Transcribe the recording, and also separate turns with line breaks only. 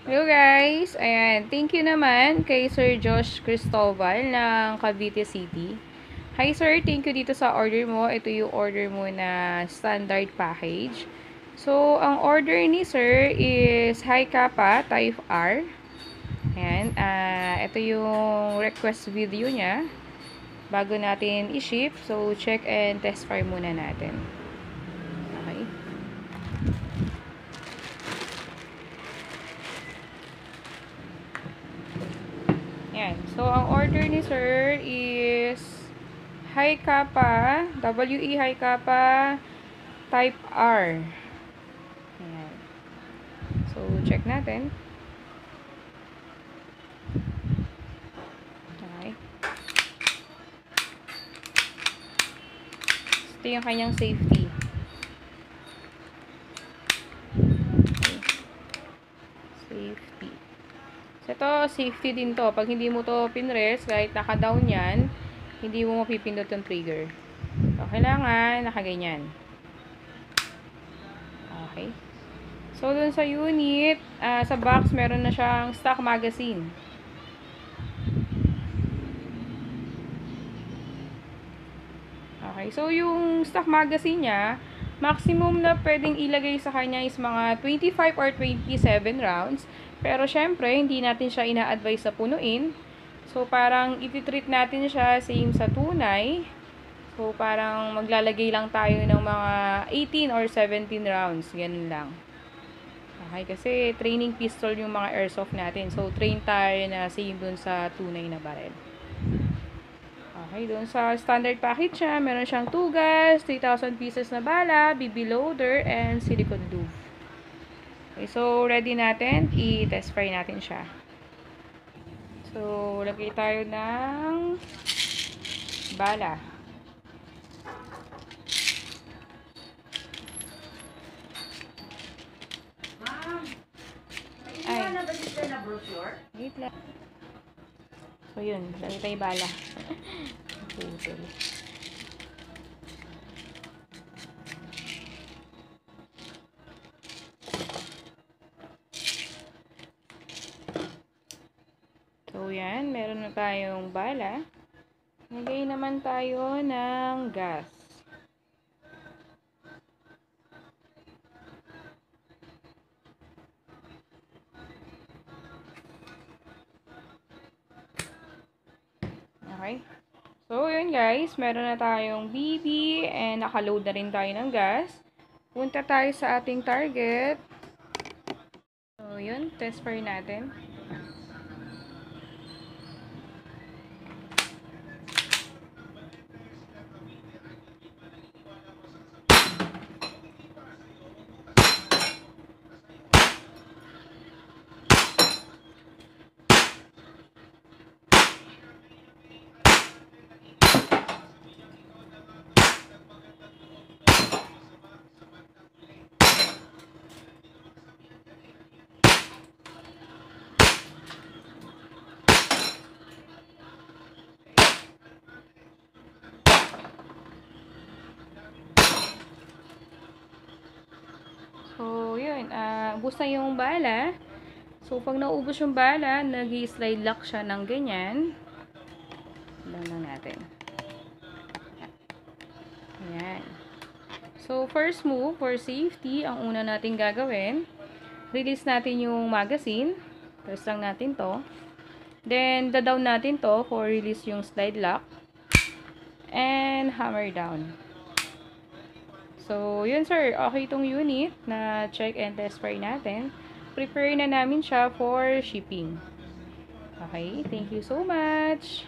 Hello guys! Ayan, thank you naman kay Sir Josh Cristobal ng Cavite City. Hi sir, thank you dito sa order mo. Ito yung order mo na standard package. So, ang order ni sir is High Kappa Type R. Ayan, ito yung request video niya bago natin i-ship. So, check and test fire muna natin. Okay. Yan. So, ang order ni sir is High Kappa, WE High Kappa Type R. Yan. So, check natin. Okay. Ito yung kanyang safety. Okay. Safety. So, ito, safety din to. Pag hindi mo to pinrest, kahit naka-down yan, hindi mo mapipindot yung trigger. So, kailangan nakaganyan. Okay. So, dun sa unit, sa box, meron na siyang stock magazine. Okay. So, yung stock magazine niya, maximum na pwedeng ilagay sa kanya is mga 25 or 27 rounds. Pero, syempre, hindi natin siya ina-advise sa punuin. So, parang ititreat natin siya same sa tunay. So, parang maglalagay lang tayo ng mga 18 or 17 rounds. Ganun lang. Okay, kasi training pistol yung mga airsoft natin. So, train tayo na same dun sa tunay na barrel. Okay, dun sa standard package siya, meron siyang 2 gas, 3,000 pieces na bala, BB loader, and silicone lube. Okay, so ready natin, i-test fire natin siya. So, lagay tayo ng bala. Ay. Wait lang. So, yun. Lagay tayo bala. Putol. So, yan. Meron na tayong bala. Lagay naman tayo ng gas. Okay. So, yun guys. Meron na tayong BB and nakaload na rin tayo ng gas. Punta tayo sa ating target. So, yun. Test fire natin. So, yun. Ubos na yung bala. So, pag naubos yung bala, nag-slide lock siya ng ganyan. Lang natin. Ayan. So, first move for safety, ang una natin gagawin, release natin yung magazine. Press lang natin to. Then, da-down natin to for release yung slide lock. And hammer down. So, yun sir. Okay itong unit na check and test fire natin. Prepare na namin siya for shipping. Okay, thank you so much.